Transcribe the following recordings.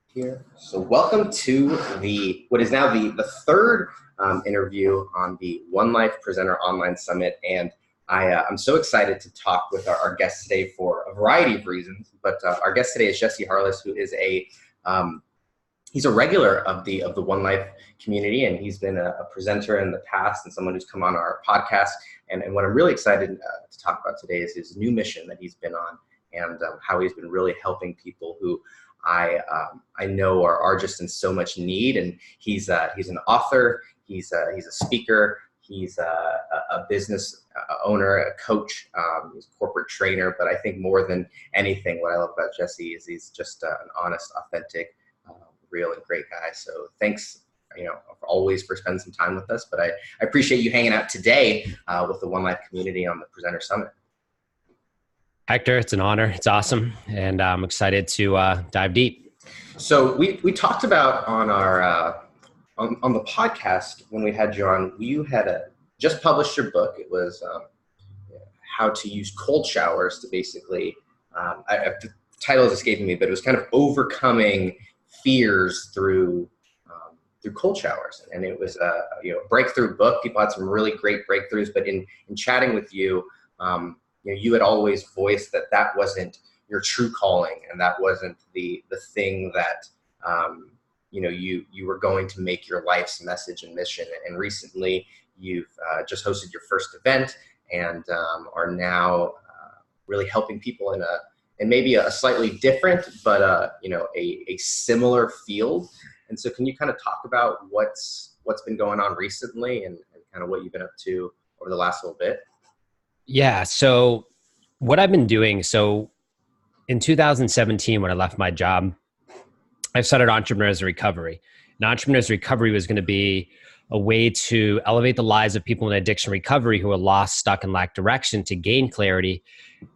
Here. So welcome to what is now the third interview on the One Life Presenter Online Summit. And I'm so excited to talk with our guest today for a variety of reasons. But our guest today is Jesse Harless, who is he's a regular of the One Life community, and he's been a presenter in the past and someone who's come on our podcast. And what I'm really excited to talk about today is his new mission that he's been on, and how he's been really helping people who I know are just in so much need. And he's an author, he's a speaker, he's a business owner, a coach, he's a corporate trainer. But I think more than anything, what I love about Jesse is he's just an honest, authentic, real and great guy. So thanks, always for spending some time with us. But I appreciate you hanging out today with the One Life community on the Presenter Summit. Hector, it's an honor. It's awesome. And I'm excited to dive deep. So we talked about on our on the podcast when we had you on, you had just published your book. It was how to use cold showers to basically, the title is escaping me, but it was kind of overcoming fears through cold showers. And it was a breakthrough book. People had some really great breakthroughs, but in chatting with you, you had always voiced that wasn't your true calling, and that wasn't the thing that you were going to make your life's message and mission. And recently, you've just hosted your first event, and are now really helping people in maybe a slightly different, but a similar field. And so, can you kind of talk about what's been going on recently, and kind of what you've been up to over the last little bit? Yeah. So what I've been doing, in 2017, when I left my job, I started Entrepreneurs Recovery. And Entrepreneurs Recovery was going to be a way to elevate the lives of people in addiction recovery who are lost, stuck, and lack direction to gain clarity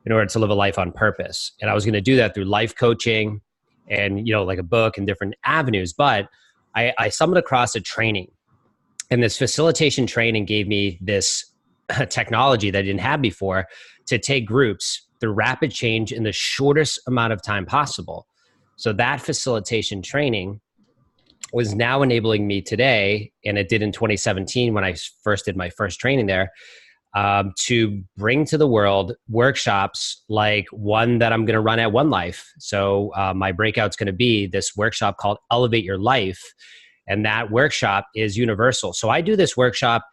in order to live a life on purpose. And I was going to do that through life coaching and, like a book and different avenues. But I stumbled across a training, and this facilitation training gave me this technology that I didn't have before to take groups through rapid change in the shortest amount of time possible. So that facilitation training was now enabling me today, and it did in 2017 when I first did my first training there, to bring to the world workshops like one that I'm going to run at One Life. So my breakout's going to be this workshop called Elevate Your Life. And that workshop is universal. So I do this workshop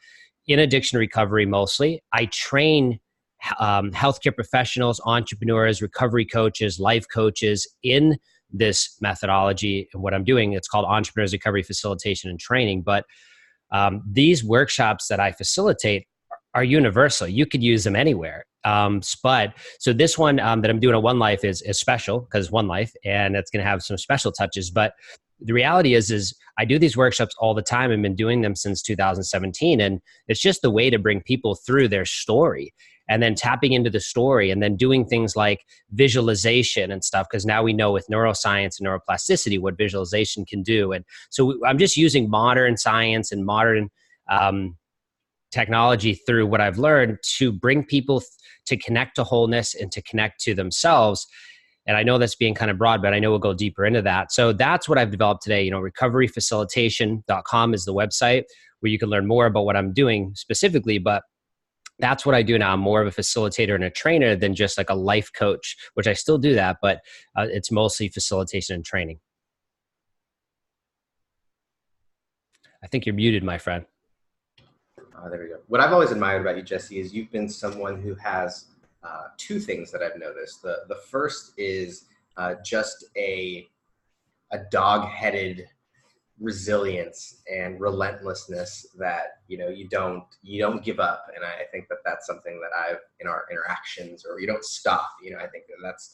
in addiction recovery mostly. I train healthcare professionals, entrepreneurs, recovery coaches, life coaches in this methodology. And what I'm doing, it's called Entrepreneurs Recovery Facilitation and Training. But these workshops that I facilitate are universal. You could use them anywhere. So this one that I'm doing at One Life is special because One Life, and it's going to have some special touches. But the reality is I do these workshops all the time. I've been doing them since 2017. And it's just the way to bring people through their story, and then tapping into the story, and then doing things like visualization and stuff. Because now we know with neuroscience and neuroplasticity what visualization can do. And so I'm just using modern science and modern technology through what I've learned to bring people to connect to wholeness and to connect to themselves. And I know that's being kind of broad, but I know we'll go deeper into that. So that's what I've developed today. Recoveryfacilitation.com is the website where you can learn more about what I'm doing specifically. But that's what I do now. I'm more of a facilitator and a trainer than just like a life coach, which I still do that, but it's mostly facilitation and training. I think you're muted, my friend. Oh, there we go. What I've always admired about you, Jesse, is you've been someone who has two things that I've noticed. The first is just a dog-headed resilience and relentlessness that you don't give up. And I think that's something that I've in our interactions, or you don't stop. I think that's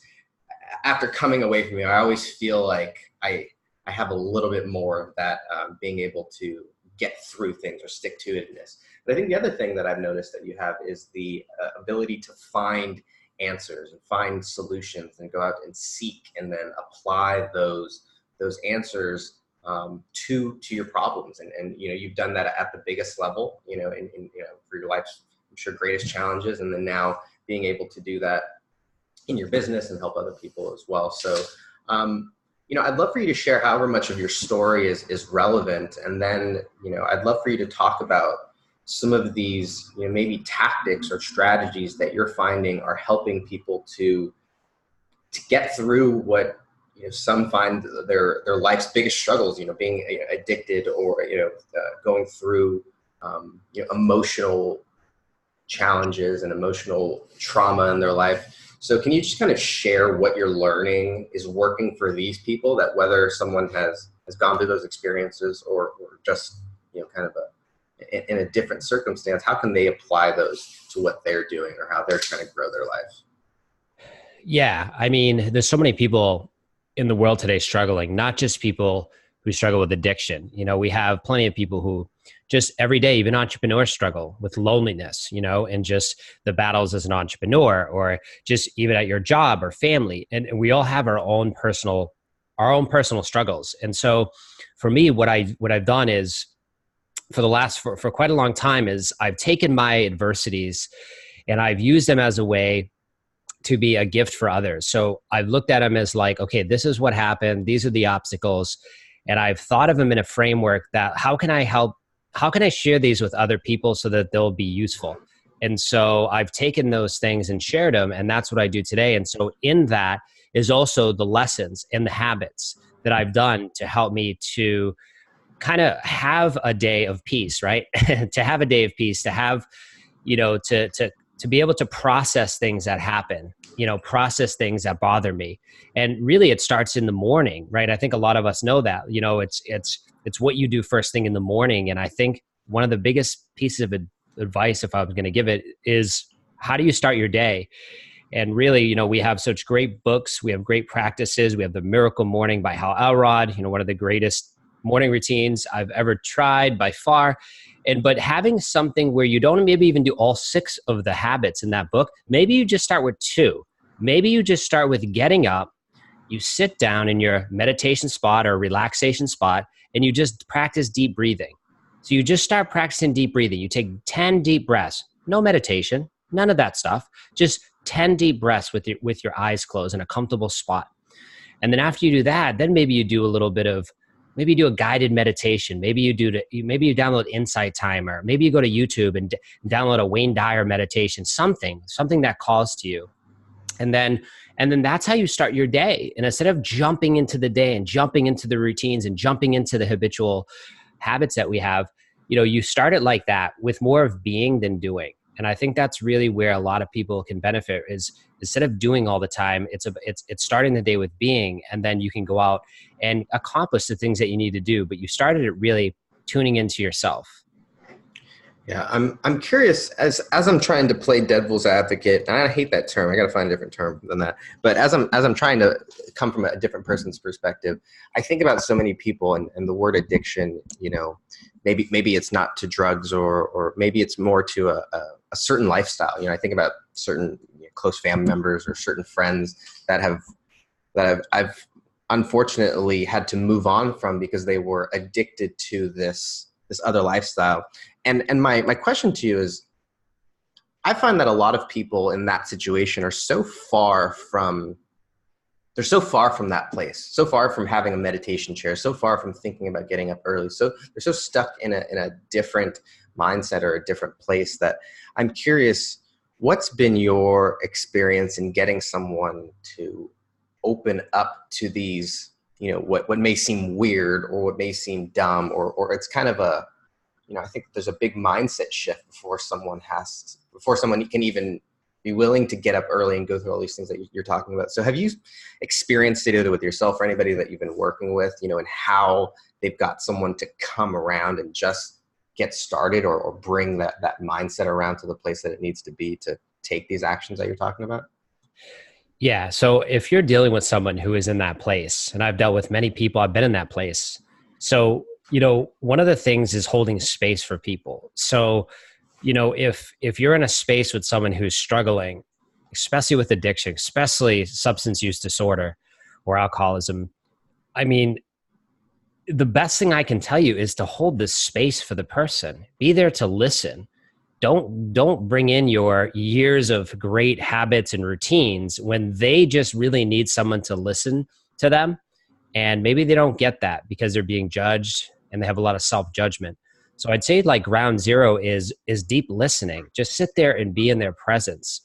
after coming away from you, I always feel like I have a little bit more of that being able to get through things or stick to itness. But I think the other thing that I've noticed that you have is the ability to find answers and find solutions and go out and seek and then apply those answers to your problems. And you've done that at the biggest level, for your life's, I'm sure, greatest challenges. And then now being able to do that in your business and help other people as well. So I'd love for you to share however much of your story is relevant. And then, I'd love for you to talk about some of these, maybe tactics or strategies that you're finding are helping people to get through what, some find their life's biggest struggles, being addicted or, going through, emotional challenges and emotional trauma in their life. So can you just kind of share what you're learning is working for these people, that whether someone has gone through those experiences or just, kind of in a different circumstance, how can they apply those to what they're doing or how they're trying to grow their life? Yeah. I mean, there's so many people in the world today struggling, not just people who struggle with addiction. We have plenty of people who just every day, even entrepreneurs struggle with loneliness, and just the battles as an entrepreneur or just even at your job or family. And we all have our own personal struggles. And so for me, what I've done is for quite a long time is I've taken my adversities and I've used them as a way to be a gift for others. So I've looked at them as like, okay, this is what happened. These are the obstacles. And I've thought of them in a framework that how can I share these with other people so that they'll be useful? And so I've taken those things and shared them, and that's what I do today. And so in that is also the lessons and the habits that I've done to help me to kind of have a day of peace, right? To have a day of peace, to have, to be able to process things that happen, process things that bother me. And really it starts in the morning, right? I think a lot of us know that, it's what you do first thing in the morning. And I think one of the biggest pieces of advice, if I was going to give it, is how do you start your day? And really, we have such great books. We have great practices. We have the Miracle Morning by Hal Elrod, one of the greatest morning routines I've ever tried by far. But having something where you don't maybe even do all 6 of the habits in that book, maybe you just start with 2. Maybe you just start with getting up, you sit down in your meditation spot or relaxation spot, and you just practice deep breathing. So you just start practicing deep breathing. You take 10 deep breaths, no meditation, none of that stuff, just 10 deep breaths with your eyes closed in a comfortable spot. And then after you do that, then maybe you do a little bit of, maybe you do a guided meditation. Maybe you download Insight Timer. Maybe you go to YouTube and download a Wayne Dyer meditation, something that calls to you. And then that's how you start your day. And instead of jumping into the day and jumping into the routines and jumping into the habitual habits that we have, you start it like that with more of being than doing. And I think that's really where a lot of people can benefit is instead of doing all the time, it's starting the day with being, and then you can go out and accomplish the things that you need to do. But you started it really tuning into yourself. Yeah, I'm curious as I'm trying to play devil's advocate, and I hate that term. I got to find a different term than that. But as I'm trying to come from a different person's perspective, I think about so many people and the word addiction. Maybe it's not to drugs or maybe it's more to a certain lifestyle. I think about certain close family members or certain friends that I've unfortunately had to move on from because they were addicted to this other lifestyle. And my question to you is, I find that a lot of people in that situation are so far from that place, so far from having a meditation chair, so far from thinking about getting up early. So they're so stuck in a different mindset or a different place that I'm curious, what's been your experience in getting someone to open up to these, what may seem weird or what may seem dumb or it's kind of a, I think there's a big mindset shift before someone can even be willing to get up early and go through all these things that you're talking about. So have you experienced it either with yourself or anybody that you've been working with, and how they've got someone to come around and just get started or bring that mindset around to the place that it needs to be to take these actions that you're talking about? Yeah. So if you're dealing with someone who is in that place, and I've dealt with many people, I've been in that place. So, one of the things is holding space for people. So, if you're in a space with someone who's struggling, especially with addiction, especially substance use disorder or alcoholism, I mean, the best thing I can tell you is to hold this space for the person. Be there to listen. Don't bring in your years of great habits and routines when they just really need someone to listen to them. And maybe they don't get that because they're being judged and they have a lot of self-judgment. So I'd say like ground zero is deep listening. Just sit there and be in their presence,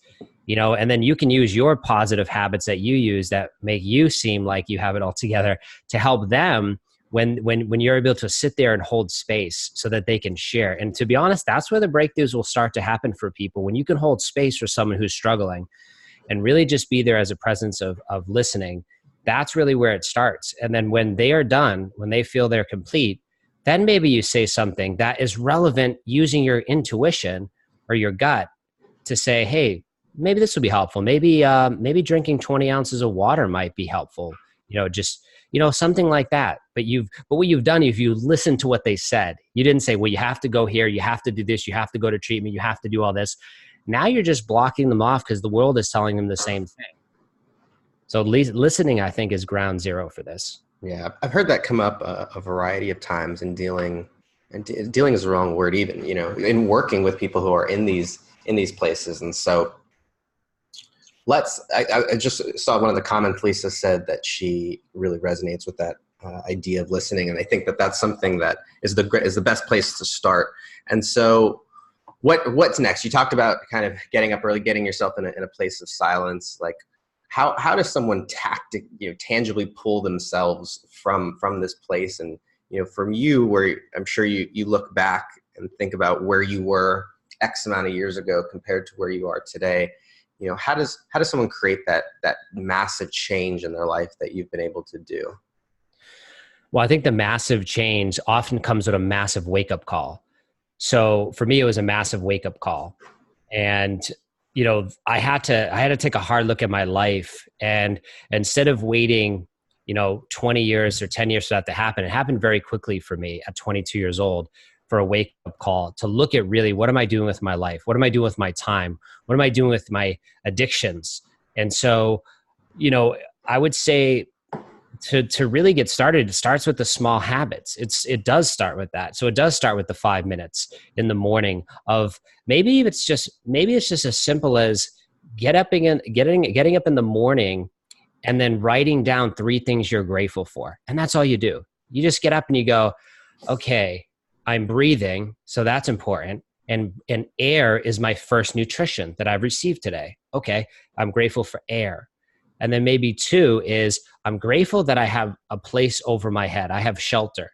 and then you can use your positive habits that you use that make you seem like you have it all together to help them when you're able to sit there and hold space so that they can share. And to be honest, that's where the breakthroughs will start to happen for people. When you can hold space for someone who's struggling and really just be there as a presence of listening, that's really where it starts. And then when they are done, when they feel they're complete, then maybe you say something that is relevant using your intuition or your gut to say, hey, maybe this will be helpful. Maybe drinking 20 ounces of water might be helpful. Something like that. But what you've done is you listened to what they said. You didn't say, well, you have to go here, you have to do this, you have to go to treatment, you have to do all this. Now you're just blocking them off because the world is telling them the same thing. So listening, I think, is ground zero for this. Yeah, I've heard that come up a variety of times in dealing, and dealing is the wrong word even, in working with people who are in these places. And so I just saw one of the comments. Lisa said that she really resonates with that idea of listening. And I think that that's something that is the best place to start. And so what's next? You talked about kind of getting up early, getting yourself in a place of silence. Like how does someone tangibly pull themselves from this place? And, from you, where I'm sure you look back and think about where you were X amount of years ago compared to where you are today. How does someone create that massive change in their life that you've been able to do? Well, I think the massive change often comes with a massive wake-up call. So for me, it was a massive wake-up call. And, I had to take a hard look at my life. And instead of waiting, 20 years or 10 years for that to happen, it happened very quickly for me at 22 years old for a wake-up call to look at really, what am I doing with my life? What am I doing with my time? What am I doing with my addictions? And so, I would say to really get started, it starts with the small habits. It does start with that. So it does start with the 5 minutes in the morning of maybe it's just as simple as getting up in the morning and then writing down 3 things you're grateful for. And that's all you do. You just get up and you go, okay, I'm breathing, so that's important. And air is my first nutrition that I've received today. Okay, I'm grateful for air. And then maybe 2 is I'm grateful that I have a place over my head. I have shelter.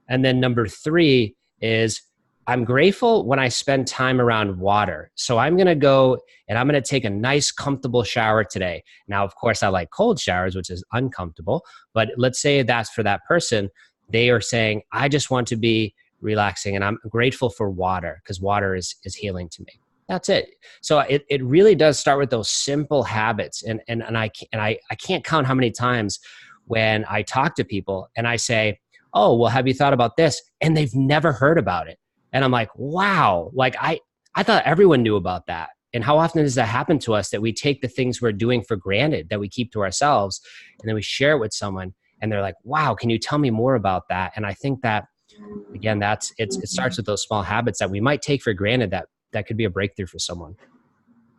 And then number 3 is I'm grateful when I spend time around water. So I'm going to go and I'm going to take a nice, comfortable shower today. Now, of course, I like cold showers, which is uncomfortable. But let's say that's for that person. They are saying, I just want to be relaxing and I'm grateful for water because water is healing to me. That's it. So it really does start with those simple habits. And I can't count how many times when I talk to people and I say, oh, well, have you thought about this? And they've never heard about it. And I'm like, wow, like I thought everyone knew about that. And how often does that happen to us that we take the things we're doing for granted that we keep to ourselves and then we share it with someone and they're like, wow, can you tell me more about that? And I think that, again, it starts with those small habits that we might take for granted that could be a breakthrough for someone.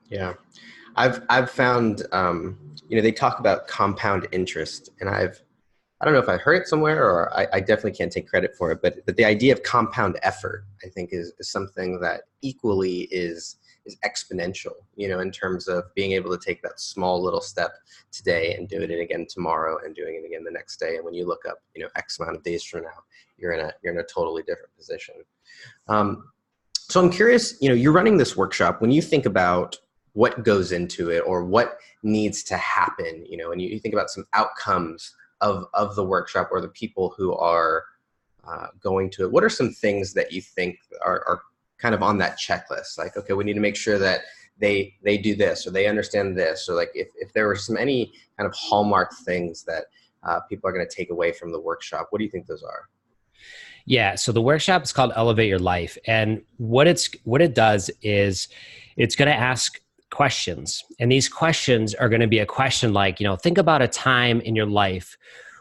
Yeah. I've found, they talk about compound interest, and I don't know if I heard it somewhere or I definitely can't take credit for it, but the idea of compound effort, I think is something that equally is exponential, in terms of being able to take that small little step today and doing it again tomorrow and doing it again the next day. And when you look up, X amount of days from now, you're in a totally different position. So I'm curious, you're running this workshop. When you think about what goes into it or what needs to happen, and you think about some outcomes of the workshop or the people who are going to it, what are some things that you think are kind of on that checklist? Like, okay, we need to make sure that they do this or they understand this, or like if there were any kind of hallmark things that people are going to take away from the workshop, what do you think those are? Yeah. So the workshop is called Elevate Your Life. And what it does is it's going to ask questions. And these questions are going to be a question like, think about a time in your life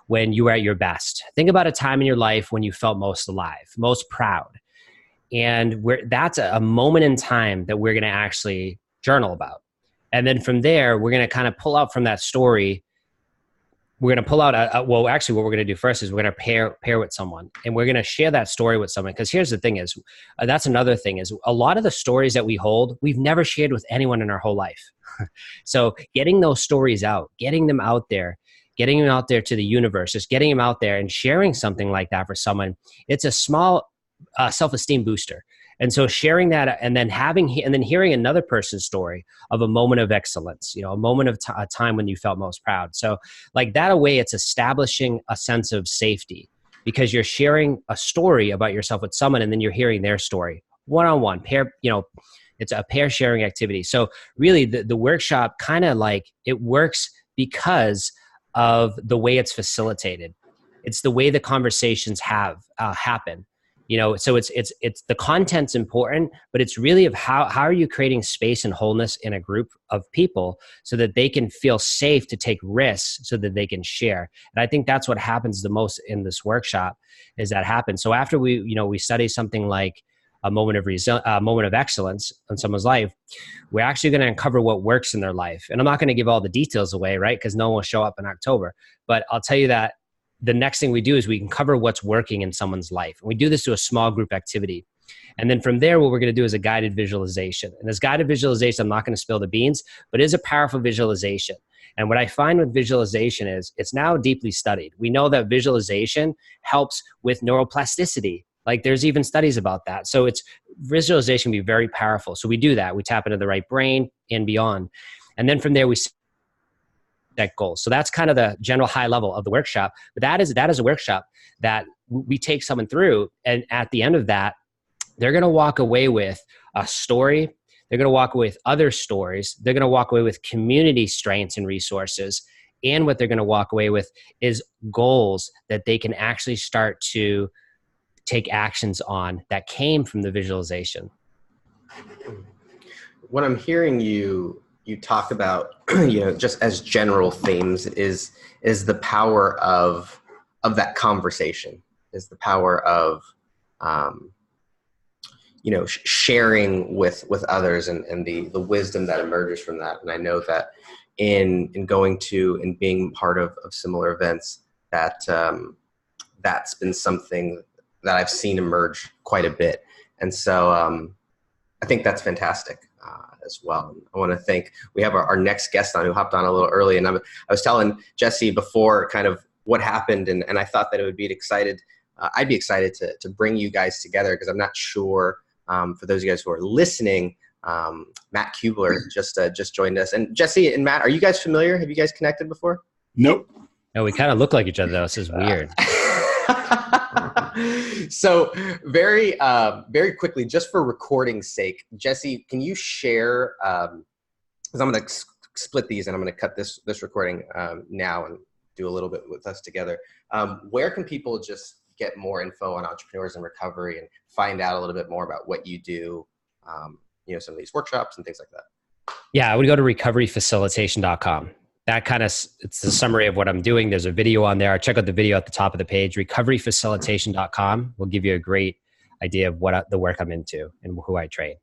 when you were at your best. Think about a time in your life when you felt most alive, most proud. And that's a moment in time that we're going to actually journal about. And then from there, we're going to kind of pull out from that story we're going to pull out well, actually what we're going to do first is we're going to pair with someone, and we're going to share that story with someone. Because here's the thing is, that's another thing is, a lot of the stories that we hold, we've never shared with anyone in our whole life. So getting those stories out, getting them out there to the universe, just getting them out there and sharing something like that for someone, it's a small self-esteem booster. And so sharing that, and then hearing another person's story of a moment of excellence, a moment of a time when you felt most proud. So like that way, it's establishing a sense of safety, because you're sharing a story about yourself with someone, and then you're hearing their story one-on-one pair, it's a pair sharing activity. So really the workshop kind of like it works because of the way it's facilitated. It's the way the conversations happen. So it's the content's important, but it's really of how are you creating space and wholeness in a group of people so that they can feel safe to take risks, so that they can share. And I think that's what happens the most in this workshop, is that happens. So after we study something like a moment of excellence in someone's life, we're actually going to uncover what works in their life. And I'm not going to give all the details away, right? Because no one will show up in October. But I'll tell you that the next thing we do is we can cover what's working in someone's life. And we do this to a small group activity. And then from there, what we're going to do is a guided visualization. And this guided visualization, I'm not going to spill the beans, but it is a powerful visualization. And what I find with visualization is it's now deeply studied. We know that visualization helps with neuroplasticity. Like there's even studies about that. So visualization can be very powerful. So we do that. We tap into the right brain and beyond. And then from there, we set goals. So that's kind of the general high level of the workshop. But that is a workshop that we take someone through. And at the end of that, they're going to walk away with a story. They're going to walk away with other stories. They're going to walk away with community strengths and resources. And what they're going to walk away with is goals that they can actually start to take actions on that came from the visualization. What I'm hearing you talk about, just as general themes, is the power of that conversation, is the power of sharing with others, and the wisdom that emerges from that. And I know that in going to and being part of similar events, that that's been something that I've seen emerge quite a bit. And so I think that's fantastic as well. I want to thank, we have our next guest on who hopped on a little early, and I was telling Jesse before kind of what happened, and I thought that it would be I'd be excited to bring you guys together, because I'm not sure, for those of you guys who are listening, Matt Kubler just joined us. And Jesse and Matt, are you guys familiar? Have you guys connected before? Nope. No, we kind of look like each other though. This is weird. So very quickly, just for recording's sake, Jesse, can you share, because I'm going to split these and I'm going to cut this recording now and do a little bit with us together. Where can people just get more info on entrepreneurs in recovery and find out a little bit more about what you do, some of these workshops and things like that? Yeah, I would go to recoveryfacilitation.com. That it's the summary of what I'm doing. There's a video on there. Check out the video at the top of the page. Recoveryfacilitation.com will give you a great idea of what the work I'm into and who I train.